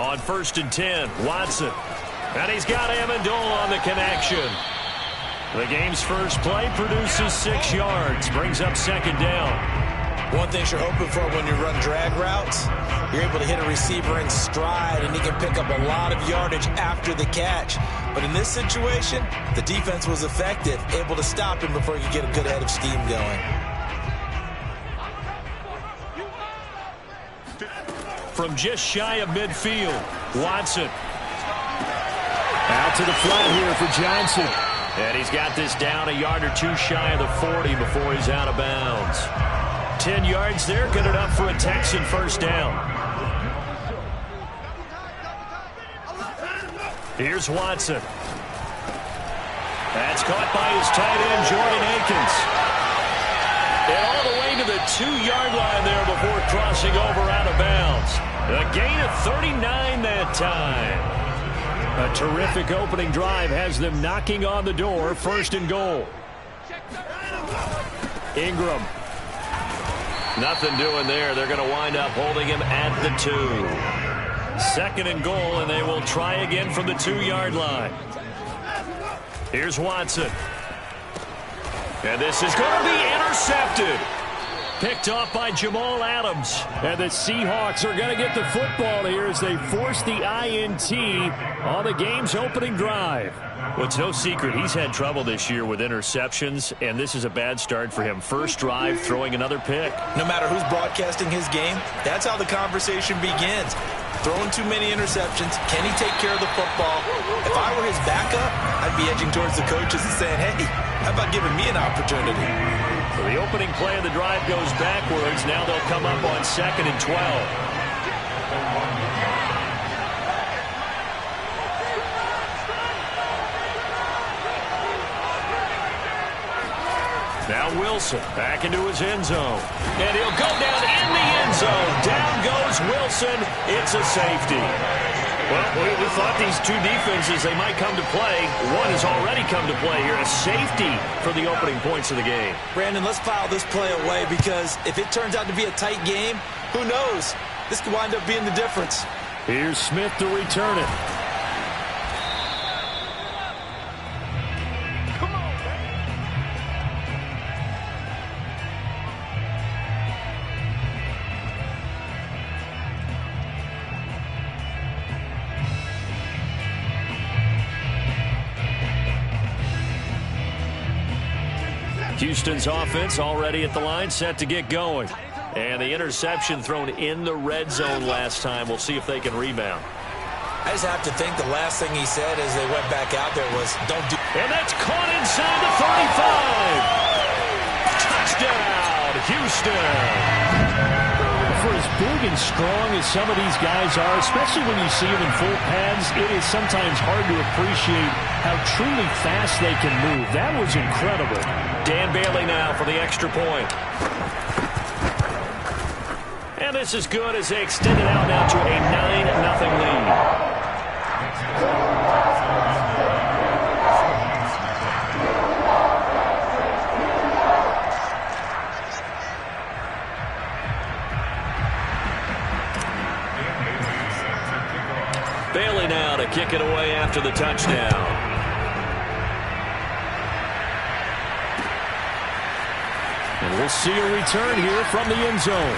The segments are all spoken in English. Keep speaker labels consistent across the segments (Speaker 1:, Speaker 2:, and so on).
Speaker 1: On 1st and 10, Watson. And he's got Amendola on the connection. The game's first play produces 6 yards. Brings up 2nd down.
Speaker 2: One thing you're hoping for when you run drag routes, you're able to hit a receiver in stride, and he can pick up a lot of yardage after the catch. But in this situation, the defense was effective, able to stop him before he could get a good head of steam going.
Speaker 1: From just shy of midfield, Watson. Out to the flat here for Johnson. And he's got this down a yard or 2 shy of the 40 before he's out of bounds. 10 yards there, good enough for a Texan first down. Here's Watson. That's caught by his tight end, Jordan Akins. And all the way to the 2-yard line there before crossing over out of bounds. A gain of 39 that time. A terrific opening drive has them knocking on the door. 1st and goal. Ingram. Nothing doing there. They're going to wind up holding him at the 2. 2nd and goal, and they will try again from the 2-yard line. Here's Watson. And this is going to be intercepted. Picked off by Jamal Adams. And the Seahawks are going to get the football here as they force the INT on the game's opening drive. Well, it's no secret he's had trouble this year with interceptions, and this is a bad start for him. First drive, throwing another pick.
Speaker 2: No matter who's broadcasting his game, that's how the conversation begins. Throwing too many interceptions. Can he take care of the football? If I were his backup, I'd be edging towards the coaches and saying, hey, how about giving me an opportunity?
Speaker 1: So the opening play of the drive goes backwards. Now they'll come up on 2nd and 12. Now Wilson back into his end zone. And he'll go down in the end zone. Down goes Wilson. It's a safety. Well, we thought these two defenses, they might come to play. One has already come to play here. A safety for the opening points of the game.
Speaker 2: Brandon, let's file this play away because if it turns out to be a tight game, who knows? This could wind up being the difference.
Speaker 1: Here's Smith to return it. Houston's offense already at the line, set to get going. And the interception thrown in the red zone last time. We'll see if they can rebound.
Speaker 2: I just have to think the last thing he said as they went back out there was, don't do...
Speaker 1: And that's caught inside the 35. Touchdown, Houston. For as big and strong as some of these guys are, especially when you see them in full pads, it is sometimes hard to appreciate how truly fast they can move. That was incredible. Dan Bailey now for the extra point. And this is good as they extend it out now to a 9-0 lead. Bailey now to kick it away after the touchdown. And we'll see a return here from the end zone.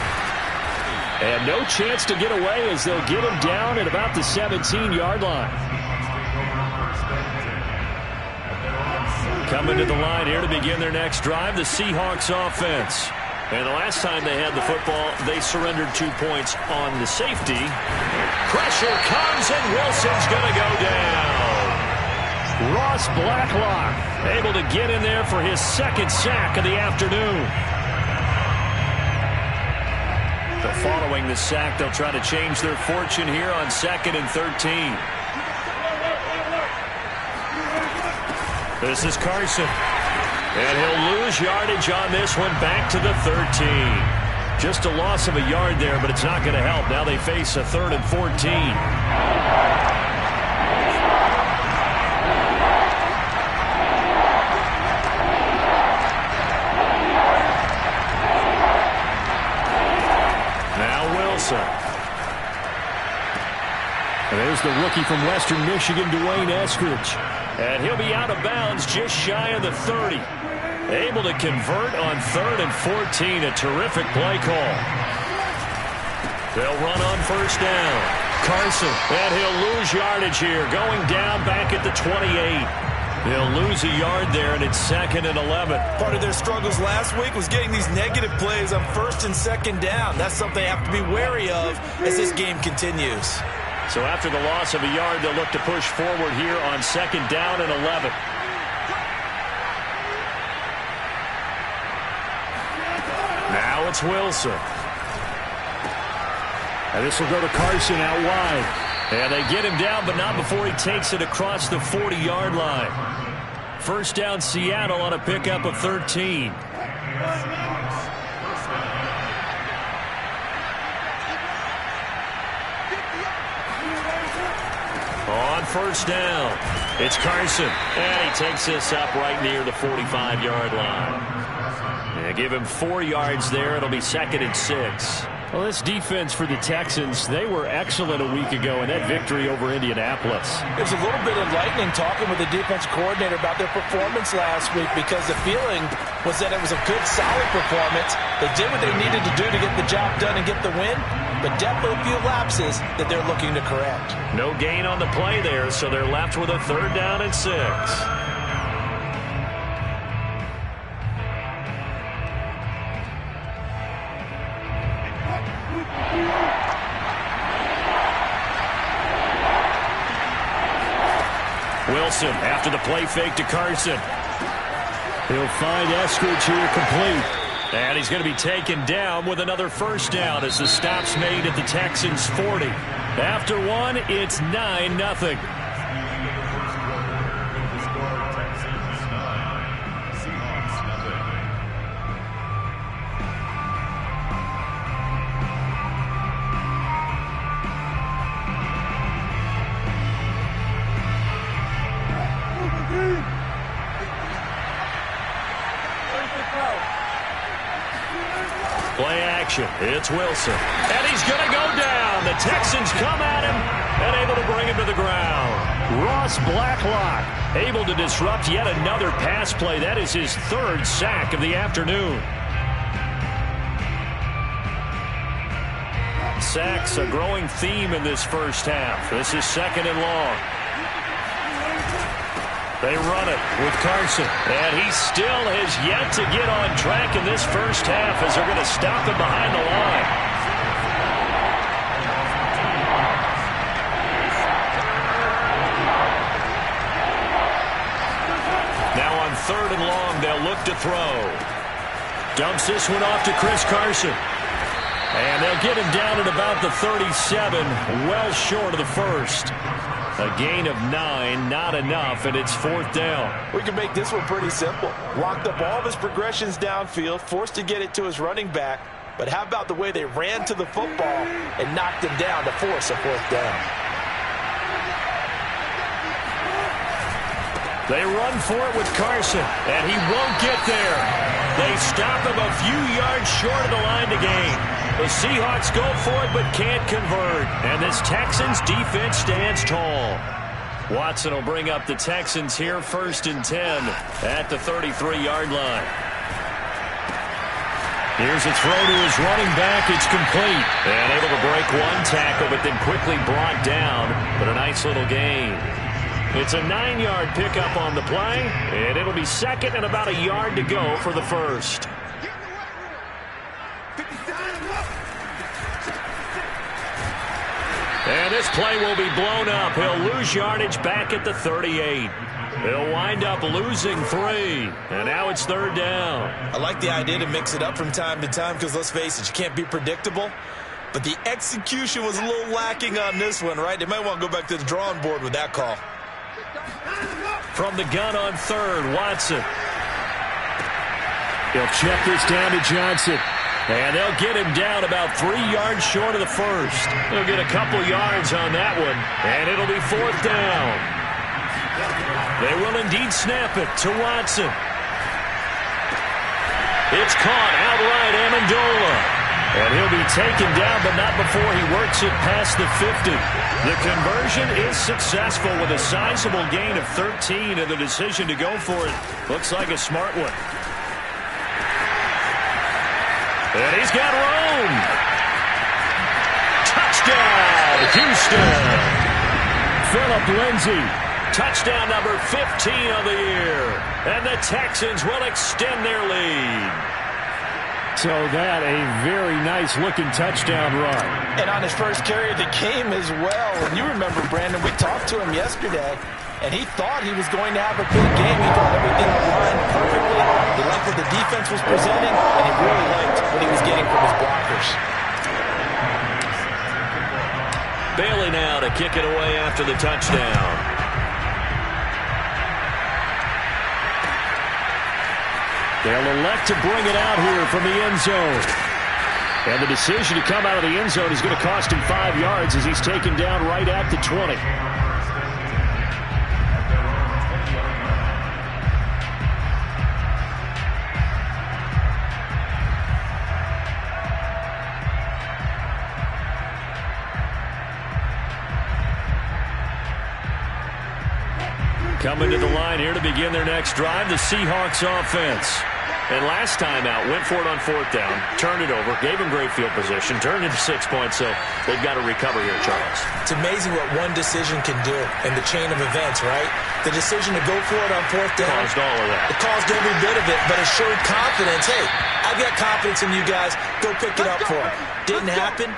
Speaker 1: And no chance to get away as they'll get him down at about the 17-yard line. Coming to the line here to begin their next drive, the Seahawks offense. And the last time they had the football, they surrendered 2 points on the safety. Pressure comes, and Wilson's going to go down. Ross Blacklock able to get in there for his second sack of the afternoon. But following the sack, they'll try to change their fortune here on 2nd and 13. This is Carson. And he'll lose yardage on this one, back to the 13. Just a loss of a yard there, but it's not going to help. Now they face a 3rd and 14. Now Wilson. the rookie from Western Michigan, Dwayne Eskridge. And he'll be out of bounds just shy of the 30. Able to convert on 3rd and 14. A terrific play call. They'll run on first down. Carson, and he'll lose yardage here, going down back at the 28. They'll lose a yard there, and it's 2nd and 11.
Speaker 2: Part of their struggles last week was getting these negative plays on 1st and 2nd down. That's something they have to be wary of as this game continues.
Speaker 1: So after the loss of a yard, they'll look to push forward here on 2nd down and 11. Now it's Wilson. And this will go to Carson out wide. And they get him down, but not before he takes it across the 40-yard line. First down, Seattle on a pickup of 13. On first down, it's Carson. And he takes this up right near the 45-yard line. And give him 4 yards there. It'll be 2nd and 6. Well, this defense for the Texans, they were excellent a week ago in that victory over Indianapolis.
Speaker 2: It was a little bit enlightening talking with the defense coordinator about their performance last week, because the feeling was that it was a good, solid performance. They did what they needed to do to get the job done and get the win, but definitely a few lapses that they're looking to correct.
Speaker 1: No gain on the play there, so they're left with a 3rd down and 6. Wilson after the play fake to Carson. He'll find Eskridge here complete. And he's going to be taken down with another first down as the stop's made at the Texans' 40. After one, it's 9-0. Play action. It's Wilson. And he's going to go down. The Texans come at him and able to bring him to the ground. Ross Blacklock able to disrupt yet another pass play. That is his 3rd sack of the afternoon. Sacks a growing theme in this first half. This is 2nd and long. They run it with Carson, and he still has yet to get on track in this first half as they're going to stop him behind the line. Now on 3rd and long, they'll look to throw. Dumps this one off to Chris Carson. And they'll get him down at about the 37, well short of the first. A gain of 9, not enough, and it's 4th down.
Speaker 2: We can make this one pretty simple. Locked up all of his progressions downfield, forced to get it to his running back. But how about the way they ran to the football and knocked him down to force a 4th down?
Speaker 1: They run for it with Carson, and he won't get there. They stop him a few yards short of the line to gain. The Seahawks go for it but can't convert. And this Texans defense stands tall. Watson will bring up the Texans here 1st and 10 at the 33-yard line. Here's a throw to his running back. It's complete. And able to break one tackle but then quickly brought down. But a nice little gain. It's a 9-yard pickup on the play. And it'll be 2nd and about a yard to go for the first. And this play will be blown up. He'll lose yardage back at the 38. He'll wind up losing 3. And now it's 3rd down.
Speaker 2: I like the idea to mix it up from time to time because, let's face it, you can't be predictable. But the execution was a little lacking on this one, right? They might want to go back to the drawing board with that call.
Speaker 1: From the gun on 3rd, Watson. He'll check this down to Johnson. And they'll get him down about 3 yards short of the first. They'll get a couple yards on that one, and it'll be 4th down. They will indeed snap it to Watson. It's caught outright, Amendola. And he'll be taken down, but not before he works it past the 50. The conversion is successful with a sizable gain of 13, and the decision to go for it looks like a smart one. And he's got room. Touchdown, Houston. Philip Lindsay, touchdown number 15 of the year. And the Texans will extend their lead. So that a very nice-looking touchdown run.
Speaker 2: And on his first carry of the game as well. And you remember, Brandon, we talked to him yesterday, and he thought he was going to have a big game. He thought everything aligned perfectly. He liked what the defense was presenting, and he really liked what he was getting from his blockers.
Speaker 1: Bailey now to kick it away after the touchdown. They'll elect to bring it out here from the end zone. And the decision to come out of the end zone is going to cost him 5 yards as he's taken down right at the 20. Coming to the line here to begin their next drive, the Seahawks offense. And last time out, went for it on 4th down, turned it over, gave him great field position, turned into 6 points, so they've got to recover here, Charles.
Speaker 2: It's amazing what one decision can do in the chain of events, right? The decision to go for it on 4th down.
Speaker 1: Caused all of that.
Speaker 2: It caused every bit of it, but it showed confidence. Hey, I've got confidence in you guys. Go pick it up for them. Didn't happen.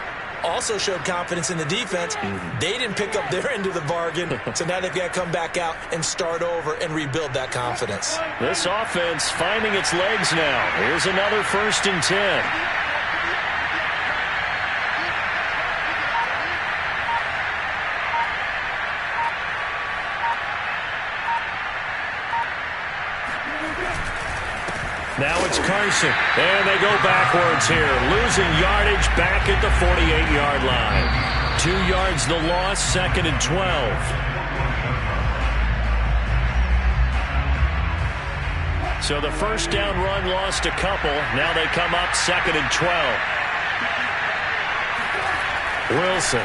Speaker 2: Also showed confidence in the defense. They didn't pick up their end of the bargain, so now they've got to come back out and start over and rebuild that confidence.
Speaker 1: This offense finding its legs now. Here's another 1st and 10. Now it's Carson, and they go backwards here, losing yardage back at the 48-yard line. 2 yards the loss, 2nd and 12. So the first down run lost a couple. Now they come up 2nd and 12. Wilson.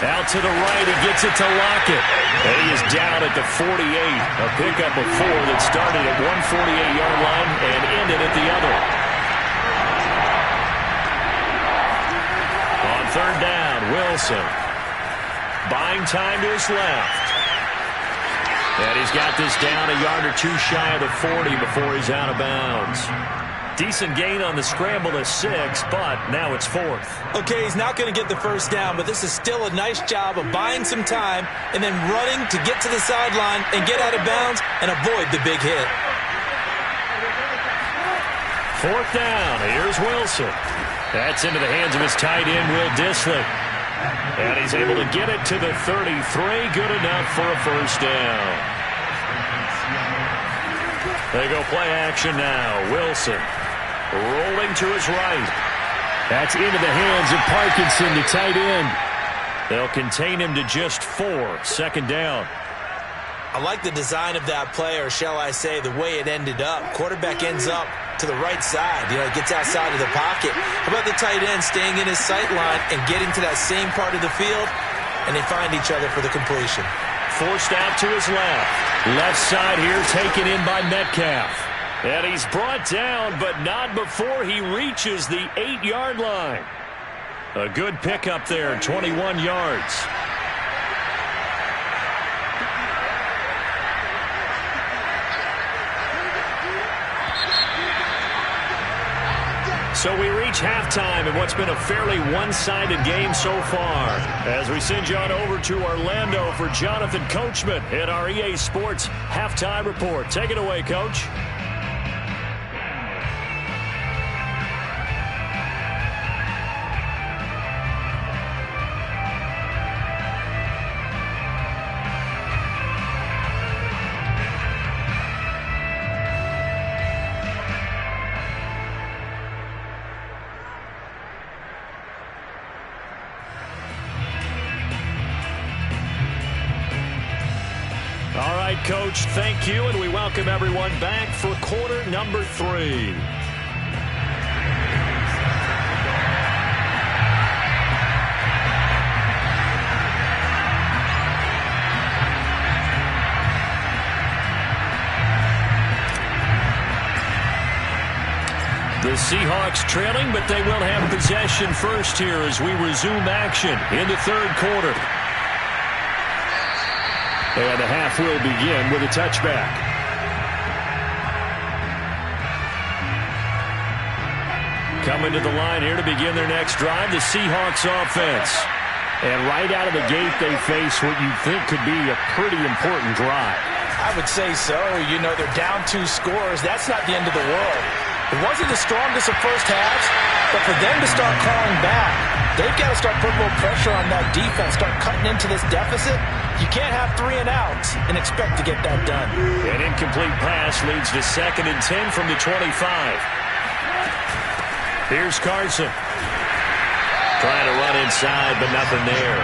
Speaker 1: Out to the right, he gets it to Lockett. And he is down at the 48. A pickup of 4 that started at 148-yard line and ended at the other. On 3rd down, Wilson. Buying time to his left. And he's got this down a yard or 2 shy of the 40 before he's out of bounds. Decent gain on the scramble to 6, but now it's 4th.
Speaker 2: Okay, he's not going to get the first down, but this is still a nice job of buying some time and then running to get to the sideline and get out of bounds and avoid the big hit.
Speaker 1: 4th down. Here's Wilson. That's into the hands of his tight end, Will Dissly. And he's able to get it to the 33. Good enough for a first down. They go play action now. Wilson rolling to his right. That's into the hands of Parkinson, the tight end. They'll contain him to just 4. 2nd down.
Speaker 2: I like the design of that play, or shall I say the way it ended up. Quarterback ends up to the right side. You know, gets outside of the pocket. How about the tight end staying in his sight line and getting to that same part of the field, and they find each other for the completion.
Speaker 1: Forced out to his left. Left side here taken in by Metcalf. And he's brought down, but not before he reaches the 8-yard line. A good pickup there, 21 yards. So we reach halftime in what's been a fairly one-sided game so far. As we send you on over to Orlando for Jonathan Coachman at our EA Sports Halftime Report. Take it away, Coach. All right, Coach, thank you, and we welcome everyone back for quarter number 3. The Seahawks trailing, but they will have possession first here as we resume action in the third quarter. And the half will begin with a touchback. Coming to the line here to begin their next drive, the Seahawks offense. And right out of the gate, they face what you think could be a pretty important drive.
Speaker 2: I would say so. You know, they're down 2 scores. That's not the end of the world. It wasn't the strongest of first halves, but for them to start calling back, they've got to start putting a little pressure on that defense, start cutting into this deficit. You can't have 3 and outs and expect to get that done.
Speaker 1: An incomplete pass leads to 2nd and 10 from the 25. Here's Carson. Trying to run inside, but nothing there.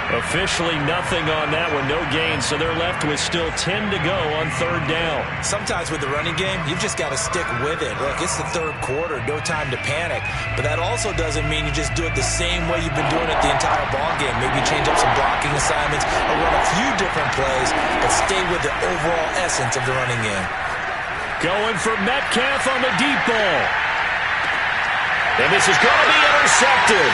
Speaker 1: Officially nothing on that one, no gain, so they're left with still 10 to go on 3rd down.
Speaker 2: Sometimes with the running game, you've just got to stick with it. Look, it's the 3rd quarter, no time to panic. But that also doesn't mean you just do it the same way you've been doing it the entire ball game. Maybe change up some blocking assignments or run a few different plays, but stay with the overall essence of the running game.
Speaker 1: Going for Metcalf on the deep ball. And this is going to be intercepted.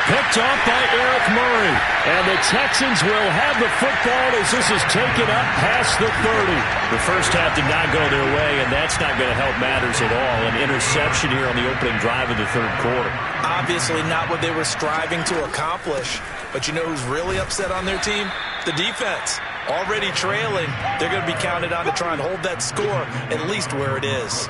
Speaker 1: Picked off by Eric Murray. And the Texans will have the football as this is taken up past the 30. The first half did not go their way, and that's not going to help matters at all. An interception here on the opening drive of the 3rd quarter.
Speaker 2: Obviously not what they were striving to accomplish. But you know who's really upset on their team? The defense. Already trailing. They're going to be counted on to try and hold that score at least where it is.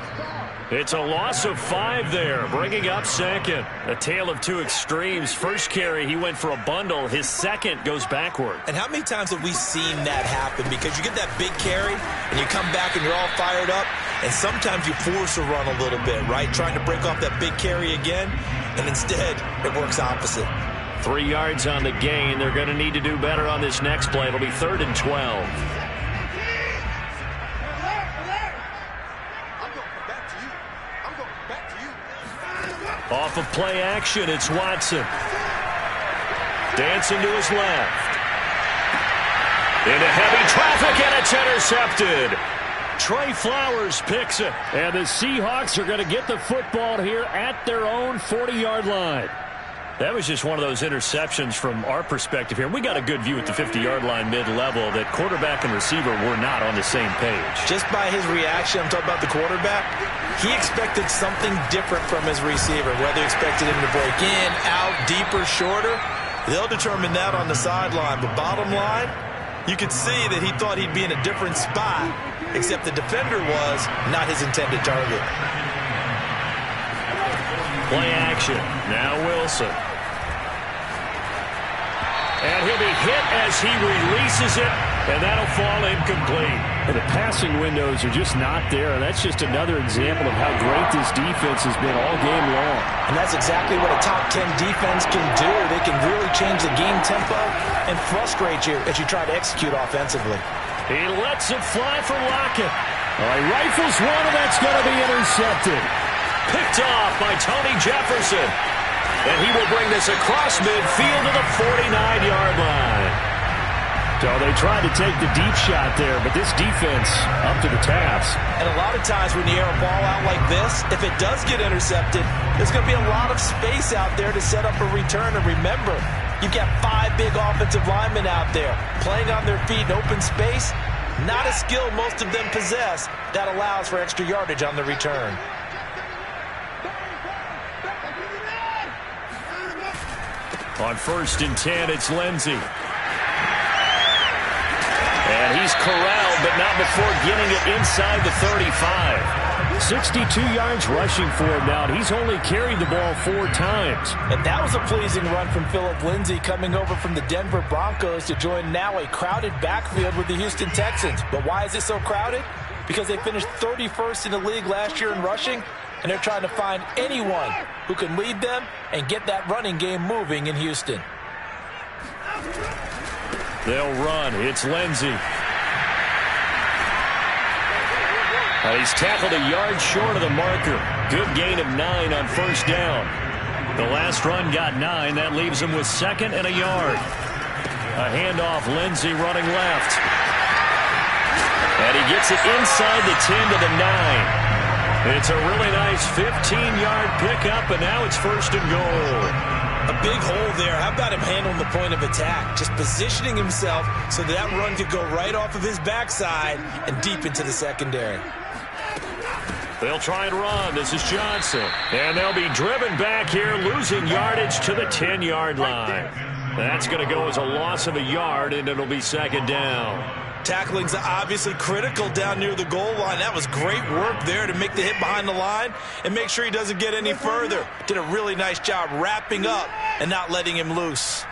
Speaker 1: It's a loss of 5 there, bringing up 2nd. A tale of 2 extremes. First carry, he went for a bundle. His 2nd goes backward.
Speaker 2: And how many times have we seen that happen? Because you get that big carry, and you come back and you're all fired up, and sometimes you force a run a little bit, right? Trying to break off that big carry again, and instead it works opposite.
Speaker 1: 3 yards on the gain. They're going to need to do better on this next play. It'll be 3rd and 12. Off of play action, it's Watson. Dancing to his left. Into heavy traffic, and it's intercepted. Trey Flowers picks it. And the Seahawks are going to get the football here at their own 40-yard line. That was just one of those interceptions from our perspective here. We got a good view at the 50-yard line mid-level that quarterback and receiver were not on the same page.
Speaker 2: Just by his reaction, I'm talking about the quarterback, he expected something different from his receiver. Whether he expected him to break in, out, deeper, shorter, they'll determine that on the sideline. But bottom line, you could see that he thought he'd be in a different spot, except the defender was not his intended target.
Speaker 1: Play action. Now Wilson. And he'll be hit as he releases it, and that'll fall incomplete. And the passing windows are just not there, and that's just another example of how great this defense has been all game long.
Speaker 2: And that's exactly what a top 10 defense can do. They can really change the game tempo and frustrate you as you try to execute offensively.
Speaker 1: He lets it fly for Lockett. He rifles one, and that's going to be intercepted. Picked off by Tony Jefferson. And he will bring this across midfield to the 49-yard line. So they tried to take the deep shot there, but this defense up to the task.
Speaker 2: And a lot of times when you air a ball out like this, if it does get intercepted, there's going to be a lot of space out there to set up a return. And remember, you've got 5 big offensive linemen out there playing on their feet in open space. Not a skill most of them possess that allows for extra yardage on the return.
Speaker 1: On 1st and 10, it's Lindsey. And he's corralled, but not before getting it inside the 35. 62 yards rushing for him now. He's only carried the ball 4 times.
Speaker 2: And that was a pleasing run from Phillip Lindsay coming over from the Denver Broncos to join now a crowded backfield with the Houston Texans. But why is it so crowded? Because they finished 31st in the league last year in rushing, and they're trying to find anyone who can lead them and get that running game moving in Houston.
Speaker 1: They'll run. It's Lindsey. He's tackled a yard short of the marker. Good gain of 9 on 1st down. The last run got 9. That leaves him with 2nd and a yard. A handoff. Lindsey running left. And he gets it inside the 10 to the 9. It's a really nice 15-yard pickup, and now it's 1st and goal.
Speaker 2: A big hole there. How about him handling the point of attack? Just positioning himself so that run could go right off of his backside and deep into the secondary.
Speaker 1: They'll try and run. This is Johnson. And they'll be driven back here, losing yardage to the 10-yard line. That's going to go as a loss of a yard, and it'll be 2nd down.
Speaker 2: Tackling's obviously critical down near the goal line. That was great work there to make the hit behind the line and make sure he doesn't get any further. Did a really nice job wrapping up and not letting him loose.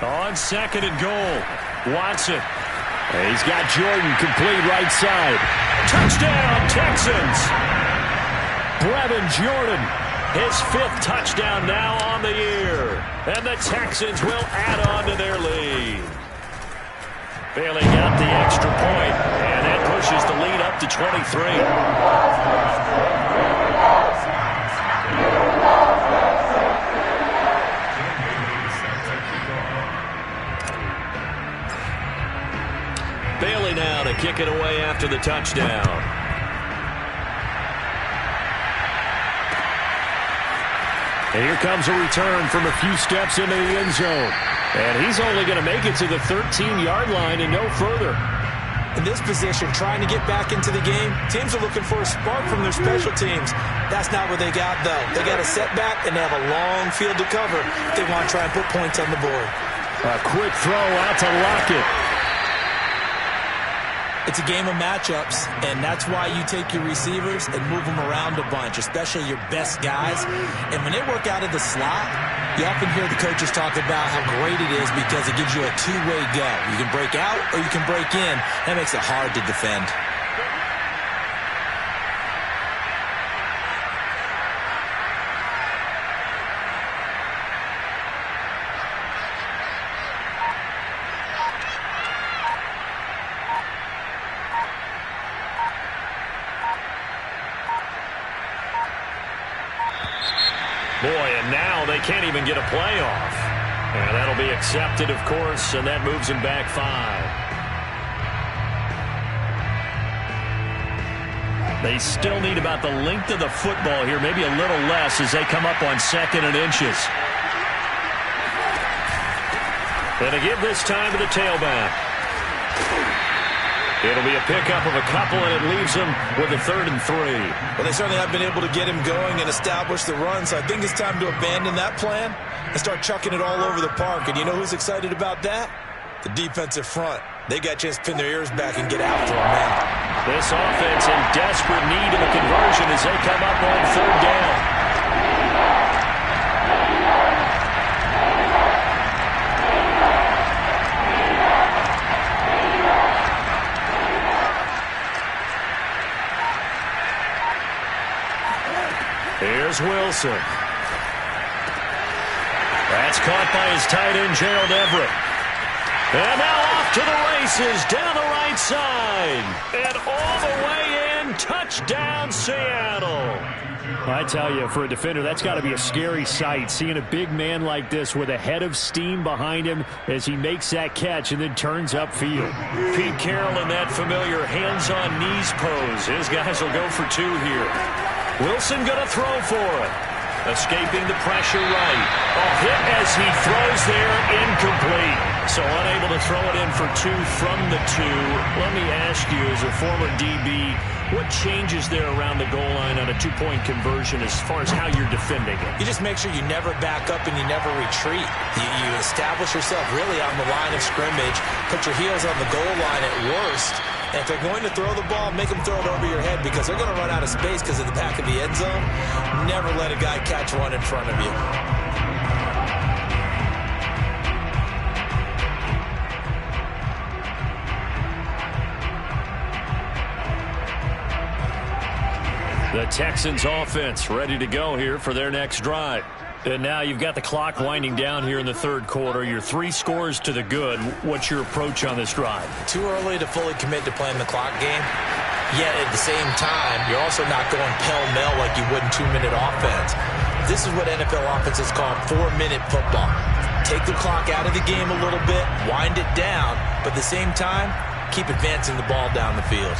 Speaker 1: On 2nd and goal, Watson. He's got Jordan complete right side. Touchdown, Texans. Brevin Jordan, his 5th touchdown now on the year. And the Texans will add on to their lead. Bailey got the extra point, and that pushes the lead up to 23. Bailey now to kick it away after the touchdown. And here comes a return from a few steps into the end zone. And he's only going to make it to the 13-yard line and no further.
Speaker 2: In this position, trying to get back into the game, teams are looking for a spark from their special teams. That's not what they got, though. They got a setback, and they have a long field to cover if they want to try and put points on the board.
Speaker 1: A quick throw out to Lockett.
Speaker 2: It's a game of matchups, and that's why you take your receivers and move them around a bunch, especially your best guys. And when they work out of the slot, you often hear the coaches talk about how great it is because it gives you a two-way go. You can break out or you can break in. That makes it hard to defend.
Speaker 1: Boy, and now they can't even get a playoff. And that'll be accepted, of course, and that moves him back 5. They still need about the length of the football here, maybe a little less as they come up on 2nd and inches. And to give this time to the tailback. It'll be a pickup of a couple, and it leaves them with a 3rd and 3.
Speaker 2: Well, they certainly have been able to get him going and establish the run, so I think it's time to abandon that plan and start chucking it all over the park. And you know who's excited about that? The defensive front. They got a chance to pin their ears back and get after him now.
Speaker 1: This offense in desperate need of a conversion as they come up on 3rd down. Here's Wilson. That's caught by his tight end, Gerald Everett. And now off to the races down the right side. And all the way in, touchdown Seattle. I tell you, for a defender, that's got to be a scary sight, seeing a big man like this with a head of steam behind him as he makes that catch and then turns upfield. Pete Carroll in that familiar hands-on knees pose. His guys will go for 2 here. Wilson going to throw for it. Escaping the pressure right. A hit as he throws there, incomplete. So unable to throw it in for 2 from the 2. Let me ask you, as a former DB, what changes there around the goal line on a 2-point conversion as far as how you're defending it?
Speaker 2: You just make sure you never back up and you never retreat. You establish yourself really on the line of scrimmage, put your heels on the goal line at worst, and if they're going to throw the ball, make them throw it over your head because they're going to run out of space because of the back of the end zone. Never let a guy catch one in front of you.
Speaker 1: The Texans offense ready to go here for their next drive. And now you've got the clock winding down here in the 3rd quarter. You're 3 scores to the good. What's your approach on this drive?
Speaker 2: Too early to fully commit to playing the clock game. Yet at the same time, you're also not going pell-mell like you would in 2-minute offense. This is what NFL offenses call 4-minute football. take the clock out of the game a little bit, wind it down, but at the same time, keep advancing the ball down the field.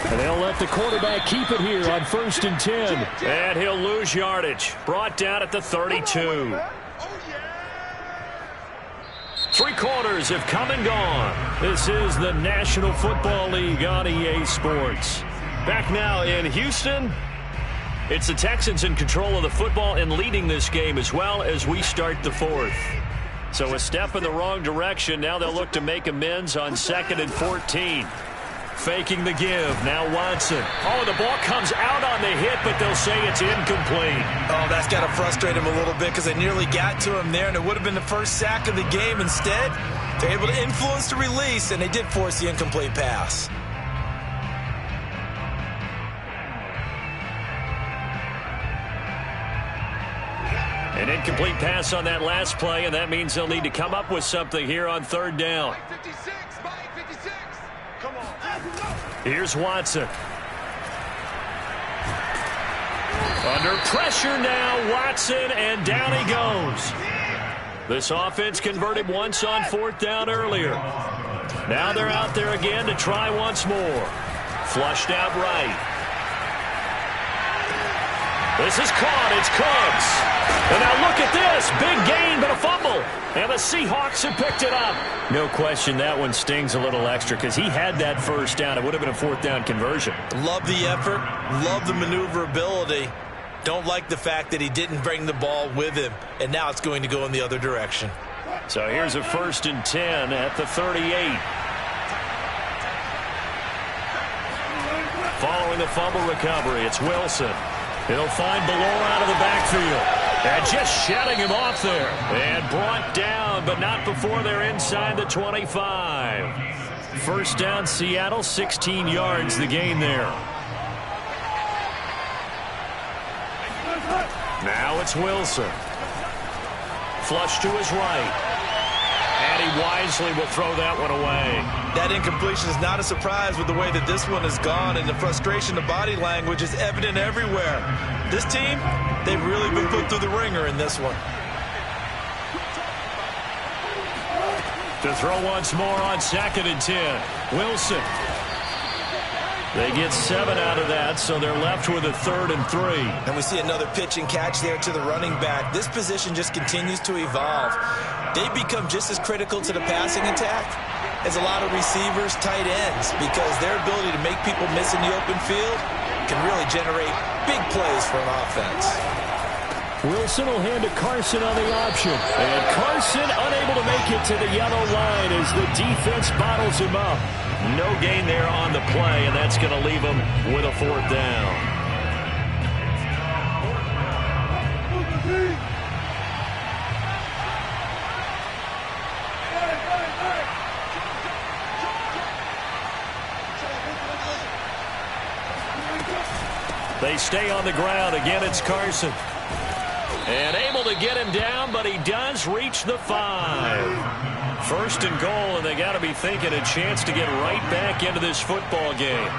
Speaker 3: And they'll let the quarterback keep it here on 1st and 10.
Speaker 1: And he'll lose yardage. Brought down at the 32. 3 quarters have come and gone. This is the National Football League on EA Sports. Back now in Houston. It's the Texans in control of the football and leading this game as well as we start the 4th. So a step in the wrong direction. Now they'll look to make amends on 2nd and 14. Faking the give. Now Watson. Oh, the ball comes out on the hit, but they'll say it's incomplete.
Speaker 2: Oh, that's got to frustrate him a little bit because they nearly got to him there, and it would have been the first sack of the game. Instead, they're able to influence the release, and they did force the incomplete pass.
Speaker 1: An incomplete pass on that last play, and that means they'll need to come up with something here on 3rd down. Here's Watson. Under pressure now, Watson, and down he goes. This offense converted once on 4th down earlier. Now they're out there again to try once more. Flushed out right. This is caught. It's Cooks. And now look at this. Big gain, but a fumble. And the Seahawks have picked it up. No question that one stings a little extra because he had that 1st down. It would have been a 4th down conversion.
Speaker 2: Love the effort. Love the maneuverability. Don't like the fact that he didn't bring the ball with him. And now it's going to go in the other direction.
Speaker 1: So here's a 1st and 10 at the 38. Following the fumble recovery, it's Wilson. He'll find Ballore out of the backfield. And just shutting him off there. And brought down, but not before they're inside the 25. 1st down, Seattle, 16 yards the gain there. Now it's Wilson. Flush to his right. And he wisely will throw that one away.
Speaker 2: That incompletion is not a surprise with the way that this one has gone, and the frustration, the body language is evident everywhere. This team, they've really been put through the ringer in this one.
Speaker 1: To throw once more on 2nd and 10. Wilson. They get 7 out of that, so they're left with a 3rd and 3.
Speaker 2: And we see another pitch and catch there to the running back. This position just continues to evolve. They become just as critical to the passing attack as a lot of receivers, tight ends, because their ability to make people miss in the open field can really generate big plays for an offense.
Speaker 3: Wilson will hand to Carson on the option.
Speaker 1: And Carson unable to make it to the yellow line as the defense bottles him up. No gain there on the play, and that's going to leave him with a 4th down. They stay on the ground. Again, it's Carson. And able to get him down, but he does reach the 5. 1st and goal, and they got to be thinking a chance to get right back into this football game.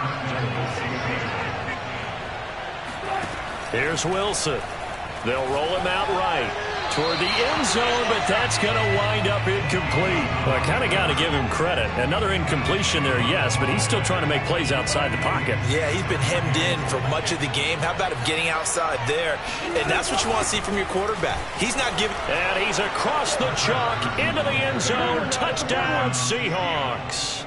Speaker 1: Here's Wilson. They'll roll him out right toward the end zone, but that's going to wind up incomplete. Well, I kind of got to give him credit. Another incompletion there, yes, but he's still trying to make plays outside the pocket.
Speaker 2: Yeah, he's been hemmed in for much of the game. How about him getting outside there? And that's what you want to see from your quarterback. He's not giving...
Speaker 1: And he's across the chalk into the end zone. Touchdown, Seahawks.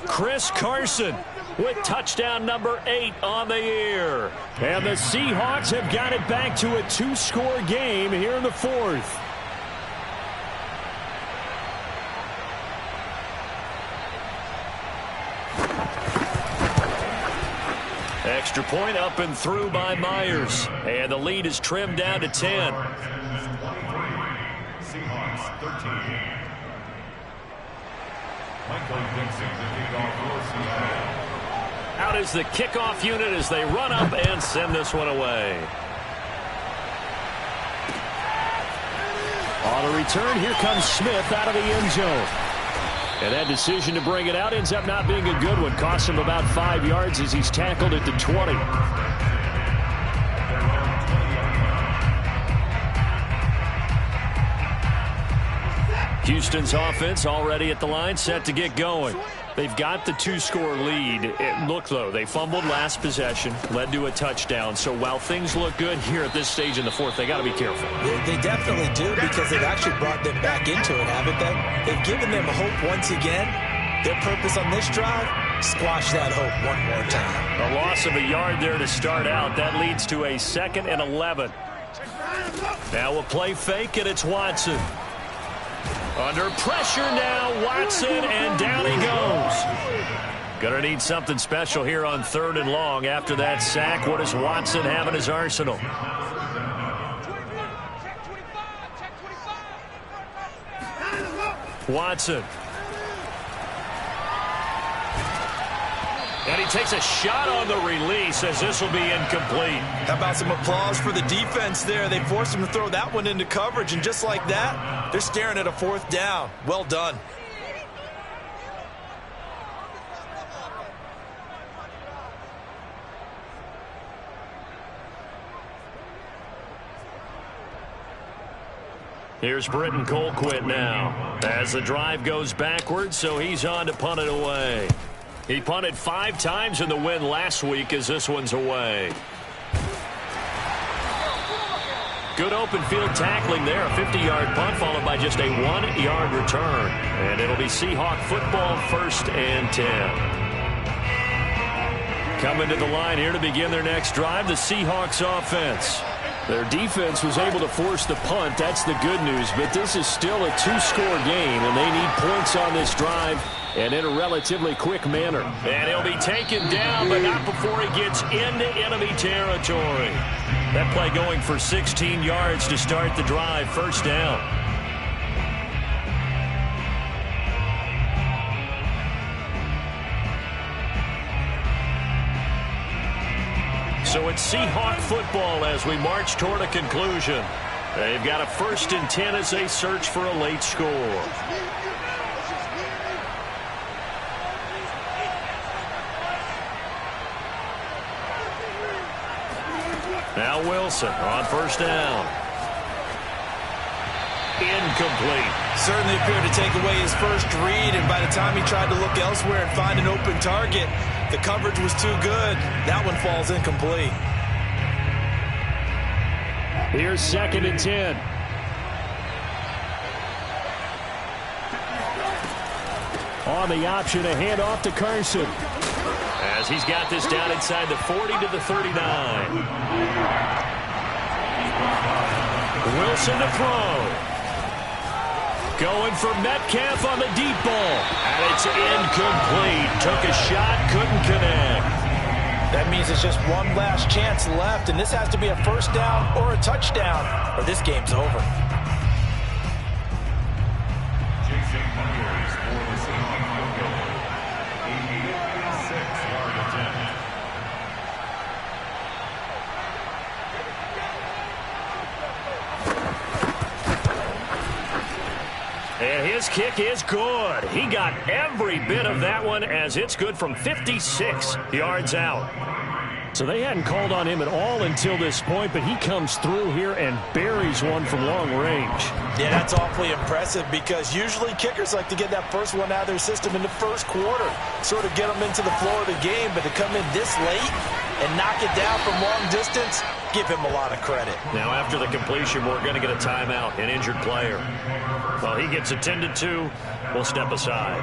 Speaker 1: Chris Carson with touchdown number 8 on the year.
Speaker 3: And the Seahawks have got it back to a 2-score game here in the 4th.
Speaker 1: Extra point up and through by Myers. And the lead is trimmed down to 10.
Speaker 4: Seahawks 13. Michael Dixon, the kickoff for Seattle.
Speaker 1: Out is the kickoff unit as they run up and send this one away.
Speaker 3: On the return, here comes Smith out of the end zone. And that decision to bring it out ends up not being a good one. Costs him about 5 yards as he's tackled at the 20. Houston's offense already at the line, set to get going. They've got the 2-score lead. Look, though, they fumbled last possession, led to a touchdown. So while things look good here at this stage in the fourth, they got to be careful.
Speaker 2: They definitely do, because they've actually brought them back into it, haven't they? They've given them hope once again. Their purpose on this drive, squash that hope one more time.
Speaker 1: A loss of a yard there to start out. That leads to a 2nd and 11. Now a play fake, and it's Watson. Under pressure now, Watson, and down he goes. Gonna need something special here on 3rd and long. After that sack, what does Watson have in his arsenal? Watson. And he takes a shot on the release as this will be incomplete.
Speaker 2: How about some applause for the defense there? They forced him to throw that one into coverage, and just like that, they're staring at a 4th down. Well done.
Speaker 1: Here's Britton Colquitt now as the drive goes backwards, so he's on to punt it away. He punted 5 times in the win last week as this one's away. Good open field tackling there. A 50-yard punt followed by just a 1-yard return. And it'll be Seahawk football, 1st and 10. Coming to the line here to begin their next drive, the Seahawks offense. Their defense was able to force the punt. That's the good news. But this is still a 2-score game, and they need points on this drive and in a relatively quick manner. And he'll be taken down, but not before he gets into enemy territory. That play going for 16 yards to start the drive. 1st down. So it's Seahawk football as we march toward a conclusion. They've got a 1st and 10 as they search for a late score. Now Wilson on 1st down. Incomplete.
Speaker 2: Certainly appeared to take away his first read, and by the time he tried to look elsewhere and find an open target, the coverage was too good. That one falls incomplete.
Speaker 3: Here's 2nd and 10. On the option, a handoff to Carson.
Speaker 1: As he's got this down inside the 40 to the 39. Wilson to throw. Going for Metcalf on the deep ball. And it's incomplete. Took a shot, couldn't connect.
Speaker 2: That means it's just one last chance left, and this has to be a 1st down or a touchdown, or this game's over.
Speaker 4: Jason Myers for the Seahawks football. 86-yard attempt.
Speaker 1: And his kick is good. He got every bit of that one as it's good from 56 yards out.
Speaker 3: So they hadn't called on him at all until this point, but he comes through here and buries one from long range.
Speaker 2: Yeah, that's awfully impressive because usually kickers like to get that first one out of their system in the 1st quarter, sort of get them into the flow of the game, but to come in this late and knock it down from long distance, give him a lot of credit.
Speaker 1: Now after the completion, we're going to get a timeout, an injured player. Well, he gets attended to. We'll step aside.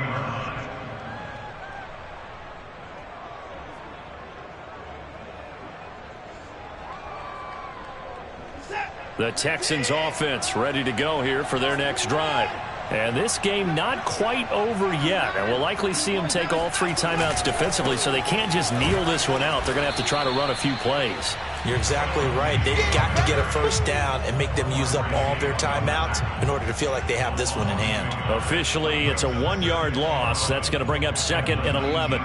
Speaker 1: The Texans offense ready to go here for their next drive. And this game not quite over yet. And we'll likely see them take all 3 timeouts defensively, so they can't just kneel this one out. They're going to have to try to run a few plays.
Speaker 2: You're exactly right. They've got to get a 1st down and make them use up all their timeouts in order to feel like they have this one in hand.
Speaker 1: Officially, it's a 1-yard loss. That's going to bring up 2nd and 11.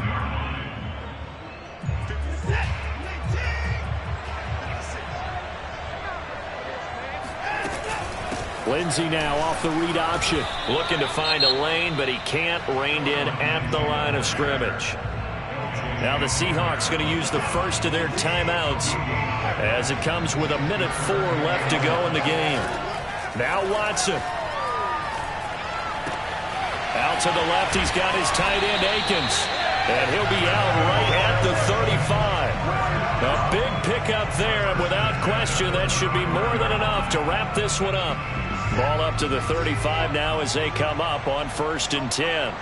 Speaker 3: Lindsey now off the read option.
Speaker 1: Looking to find a lane, but he can't. Reined in at the line of scrimmage. Now the Seahawks going to use the first of their timeouts as it comes with 1:04 left to go in the game. Now Watson. Out to the left, he's got his tight end, Akins. And he'll be out right at the 35. A big pickup there, and without question, that should be more than enough to wrap this one up. Ball up to the 35 now as they come up on 1st and 10.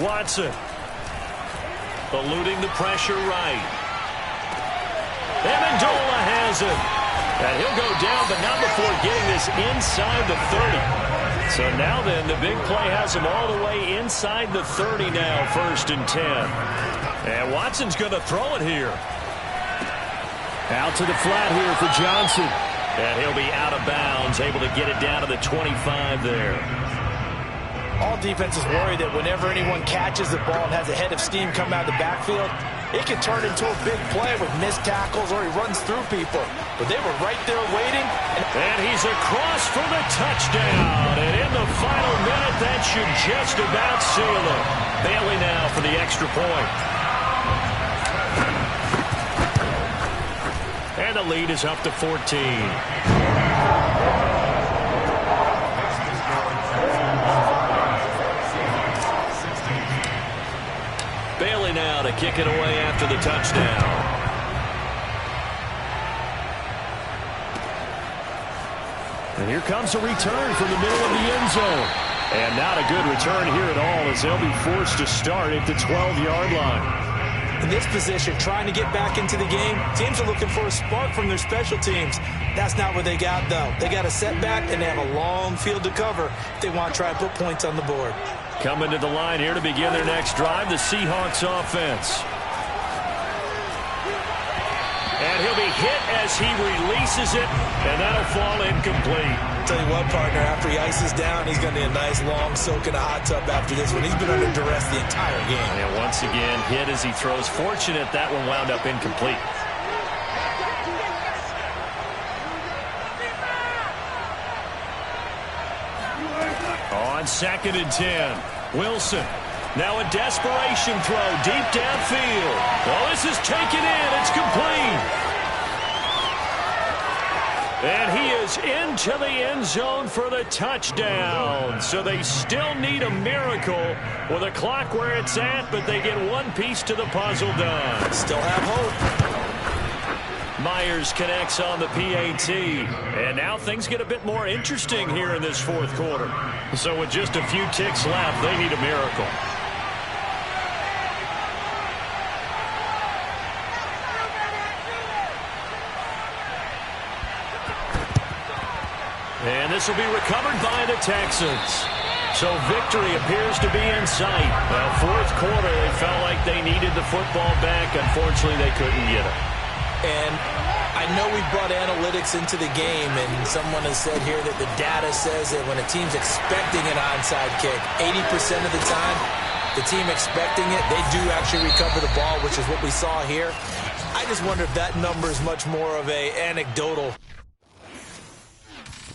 Speaker 1: Watson. Eluding the pressure right. Amendola has it. And he'll go down, but not before getting this inside the 30. So now then, the big play has him all the way inside the 30 now, 1st and 10. And Watson's going to throw it here.
Speaker 3: Out to the flat here for Johnson.
Speaker 1: And he'll be out of bounds, able to get it down to the 25 there.
Speaker 2: All defenses worry that whenever anyone catches the ball and has a head of steam come out of the backfield, it can turn into a big play with missed tackles or he runs through people. But they were right there waiting.
Speaker 1: And he's across for the touchdown. And in the final minute, that should just about seal it. Bailey now for the extra point. And the lead is up to 14. Bailey now to kick it away after the touchdown.
Speaker 3: And here comes a return from the middle of the end zone. And not a good return here at all as they'll be forced to start at the 12-yard line.
Speaker 2: In this position, trying to get back into the game, teams are looking for a spark from their special teams. That's not what they got, though. They got a setback, and they have a long field to cover if they want to try and put points on the board.
Speaker 1: Coming to the line here to begin their next drive, the Seahawks offense. And he'll be hit as he releases it, and that'll fall incomplete.
Speaker 2: Tell you what, partner, after he ices down, he's going to need a nice long soak in a hot tub after this one. He's been under duress the entire game.
Speaker 1: And once again, hit as he throws. Fortunate that one wound up incomplete. On 2nd and 10, Wilson. Now a desperation throw deep downfield. Oh, this is taken in. It's complete. And he is into the end zone for the touchdown. So they still need a miracle with a clock where it's at, but they get one piece to the puzzle done.
Speaker 2: Still have hope.
Speaker 1: Myers connects on the PAT. And now things get a bit more interesting here in this 4th quarter. So with just a few ticks left, they need a miracle. And this will be recovered by the Texans. So victory appears to be in sight. Well, 4th quarter, they felt like they needed the football back. Unfortunately, they couldn't get it.
Speaker 2: And I know we brought analytics into the game, and someone has said here that the data says that when a team's expecting an onside kick, 80% of the time, the team expecting it, they do actually recover the ball, which is what we saw here. I just wonder if that number is much more of an anecdotal